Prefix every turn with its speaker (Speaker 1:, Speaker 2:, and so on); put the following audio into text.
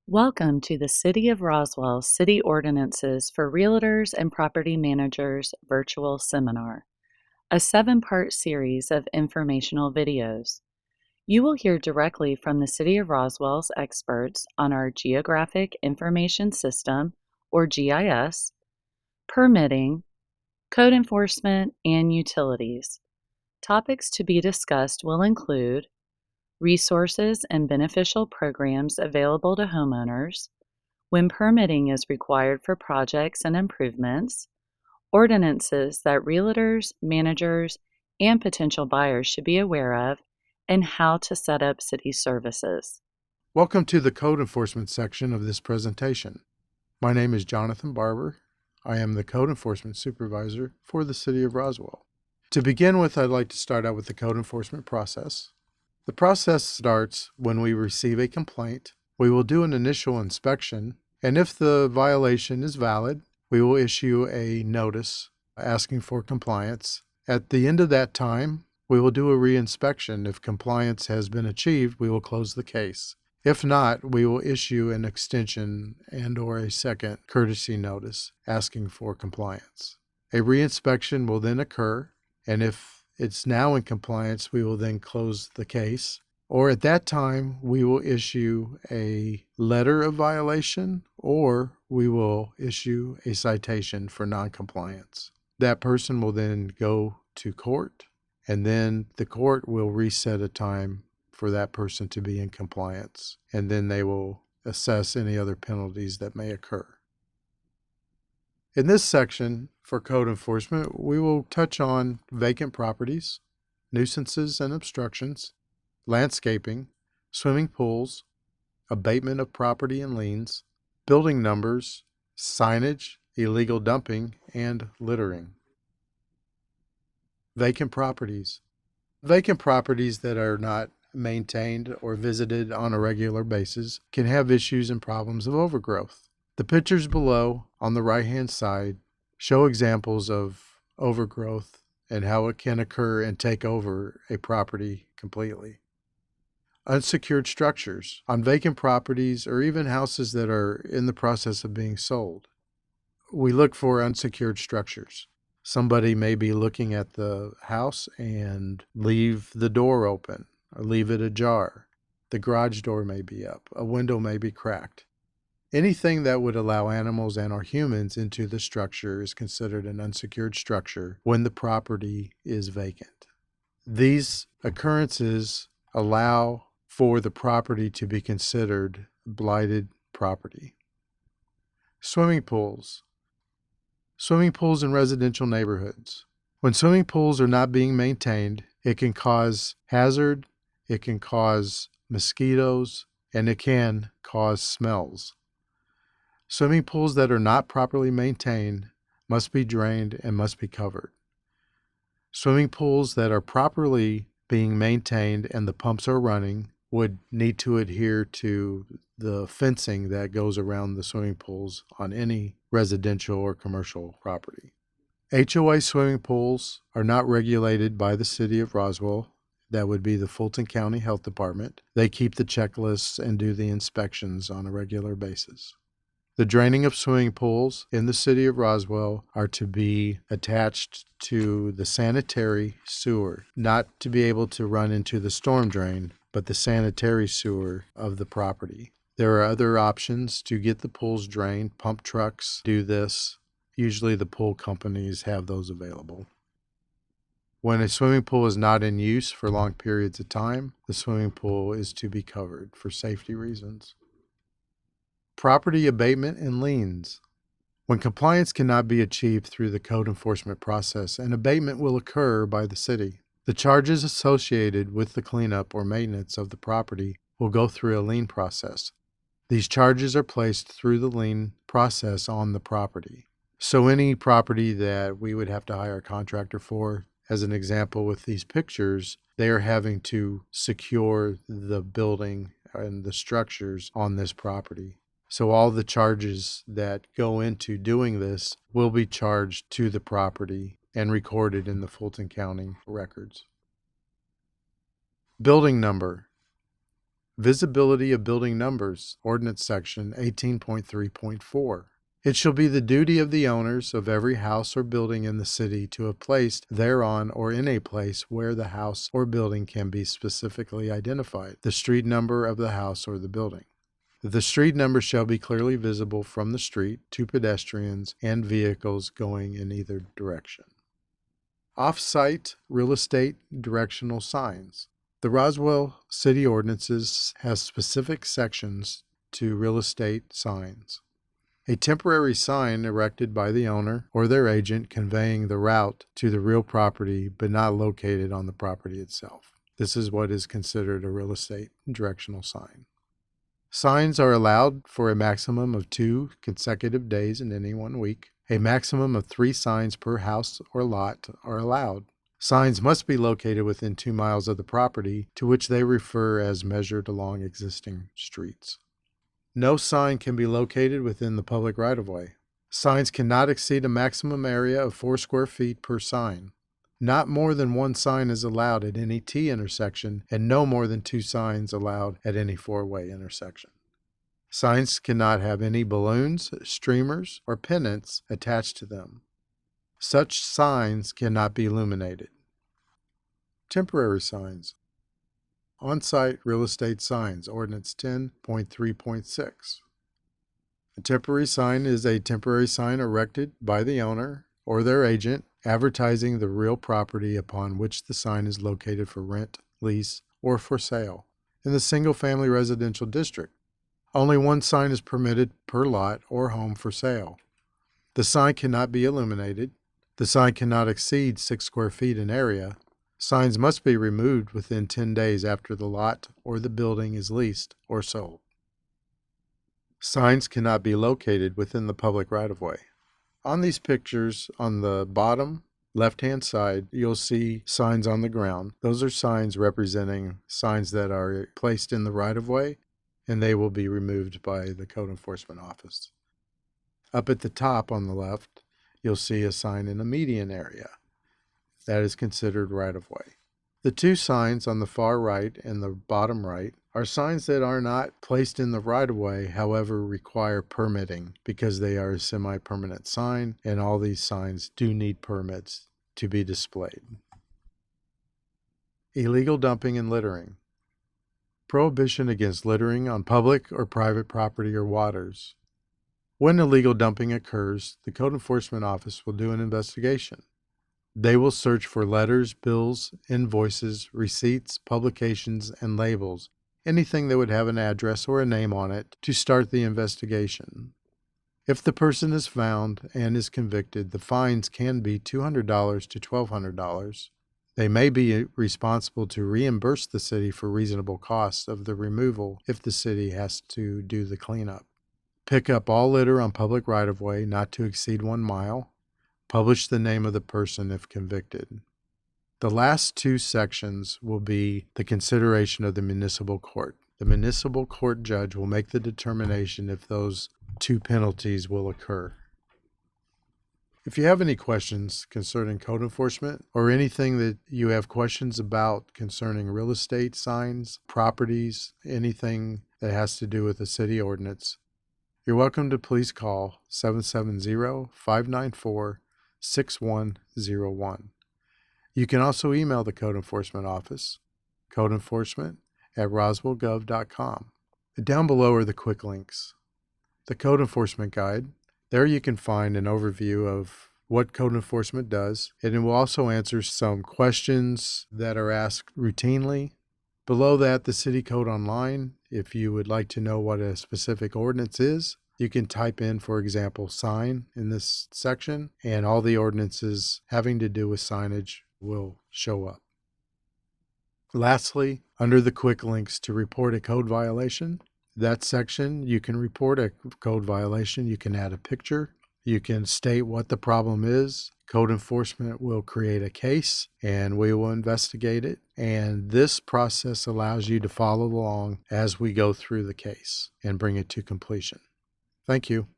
Speaker 1: Welcome to the City of Roswell City Ordinances for Realtors and Property Managers virtual seminar, a 7-part series of informational videos. You will hear directly from the City of Roswell's experts on our Geographic Information System, or GIS, permitting, code enforcement, and utilities. Topics to be discussed will include resources and beneficial programs available to homeowners, when permitting is required for projects and improvements, ordinances that realtors, managers, and potential buyers should be aware of, and how to set up city services.
Speaker 2: Welcome to the Code Enforcement section of this presentation. My name is Jonathan Barber. I am the Code Enforcement Supervisor for the City of Roswell. To begin with, I'd like to start out with the code enforcement process. The process starts when we receive a complaint. We will do an initial inspection, and if the violation is valid, we will issue a notice asking for compliance. At the end of that time, we will do a reinspection. If compliance has been achieved, we will close the case. If not, we will issue an extension and/or a second courtesy notice asking for compliance. A reinspection will then occur, and if it's now in compliance, we will then close the case. Or at that time, we will issue a letter of violation, or we will issue a citation for noncompliance. That person will then go to court, and then the court will reset a time for that person to be in compliance, and then they will assess any other penalties that may occur. In this section for code enforcement, we will touch on vacant properties, nuisances and obstructions, landscaping, swimming pools, abatement of property and liens, building numbers, signage, illegal dumping, and littering. Vacant properties. Vacant properties that are not maintained or visited on a regular basis can have issues and problems of overgrowth. The pictures below on the right-hand side show examples of overgrowth and how it can occur and take over a property completely. Unsecured structures on vacant properties or even houses that are in the process of being sold. We look for unsecured structures. Somebody may be looking at the house and leave the door open or leave it ajar. The garage door may be up. A window may be cracked. Anything that would allow animals and or humans into the structure is considered an unsecured structure when the property is vacant. These occurrences allow for the property to be considered blighted property. Swimming pools. Swimming pools in residential neighborhoods. When swimming pools are not being maintained, it can cause hazard, it can cause mosquitoes, and it can cause smells. Swimming pools that are not properly maintained must be drained and must be covered. Swimming pools that are properly being maintained and the pumps are running would need to adhere to the fencing that goes around the swimming pools on any residential or commercial property. HOA swimming pools are not regulated by the City of Roswell. That would be the Fulton County Health Department. They keep the checklists and do the inspections on a regular basis. The draining of swimming pools in the City of Roswell are to be attached to the sanitary sewer, not to be able to run into the storm drain, but the sanitary sewer of the property. There are other options to get the pools drained. Pump trucks do this. Usually the pool companies have those available. When a swimming pool is not in use for long periods of time, the swimming pool is to be covered for safety reasons. Property abatement and liens. When compliance cannot be achieved through the code enforcement process, an abatement will occur by the city. The charges associated with the cleanup or maintenance of the property will go through a lien process. These charges are placed through the lien process on the property. So any property that we would have to hire a contractor for, as an example with these pictures, they are having to secure the building and the structures on this property. So all the charges that go into doing this will be charged to the property and recorded in the Fulton County records. Building number. Visibility of building numbers, Ordinance Section 18.3.4. It shall be the duty of the owners of every house or building in the city to have placed thereon or in a place where the house or building can be specifically identified, the street number of the house or the building. The street number shall be clearly visible from the street to pedestrians and vehicles going in either direction. Off-site real estate directional signs. The Roswell City Ordinances has specific sections to real estate signs. A temporary sign erected by the owner or their agent conveying the route to the real property but not located on the property itself. This is what is considered a real estate directional sign. Signs are allowed for a maximum of 2 consecutive days in any 1 week. A maximum of 3 signs per house or lot are allowed. Signs must be located within 2 miles of the property to which they refer as measured along existing streets. No sign can be located within the public right-of-way. Signs cannot exceed a maximum area of 4 square feet per sign. Not more than 1 sign is allowed at any T intersection, and no more than 2 signs allowed at any 4-way intersection. Signs cannot have any balloons, streamers, or pennants attached to them. Such signs cannot be illuminated. Temporary signs. On-site real estate signs, Ordinance 10.3.6. A temporary sign is a temporary sign erected by the owner or their agent advertising the real property upon which the sign is located for rent, lease, or for sale in the single-family residential district. Only 1 sign is permitted per lot or home for sale. The sign cannot be illuminated. The sign cannot exceed 6 square feet in area. Signs must be removed within 10 days after the lot or the building is leased or sold. Signs cannot be located within the public right-of-way. On these pictures, on the bottom left-hand side, you'll see signs on the ground. Those are signs representing signs that are placed in the right-of-way, and they will be removed by the Code Enforcement Office. Up at the top on the left, you'll see a sign in a median area. That is considered right-of-way. The 2 signs on the far right and the bottom right are signs that are not placed in the right-of-way, however require permitting because they are a semi-permanent sign, and all these signs do need permits to be displayed. Illegal dumping and littering. Prohibition against littering on public or private property or waters. When illegal dumping occurs, the Code Enforcement Office will do an investigation. They will search for letters, bills, invoices, receipts, publications, and labels, anything that would have an address or a name on it, to start the investigation. If the person is found and is convicted, the fines can be $200 to $1,200. They may be responsible to reimburse the city for reasonable costs of the removal if the city has to do the cleanup. Pick up all litter on public right-of-way not to exceed 1 mile. Publish the name of the person if convicted. The last 2 sections will be the consideration of the municipal court. The municipal court judge will make the determination if those 2 penalties will occur. If you have any questions concerning code enforcement or anything that you have questions about concerning real estate signs, properties, anything that has to do with the city ordinance, you're welcome to please call 770-594-6101. You can also email the Code Enforcement Office, codeenforcement@roswellgov.com. Down below are the quick links. The Code Enforcement Guide. There you can find an overview of what code enforcement does, and it will also answer some questions that are asked routinely. Below that, the City Code Online. If you would like to know what a specific ordinance is, you can type in, for example, sign in this section, and all the ordinances having to do with signage will show up. Lastly, under the quick links to report a code violation, that section, you can report a code violation. You can add a picture. You can state what the problem is. Code enforcement will create a case and we will investigate it. And this process allows you to follow along as we go through the case and bring it to completion. Thank you.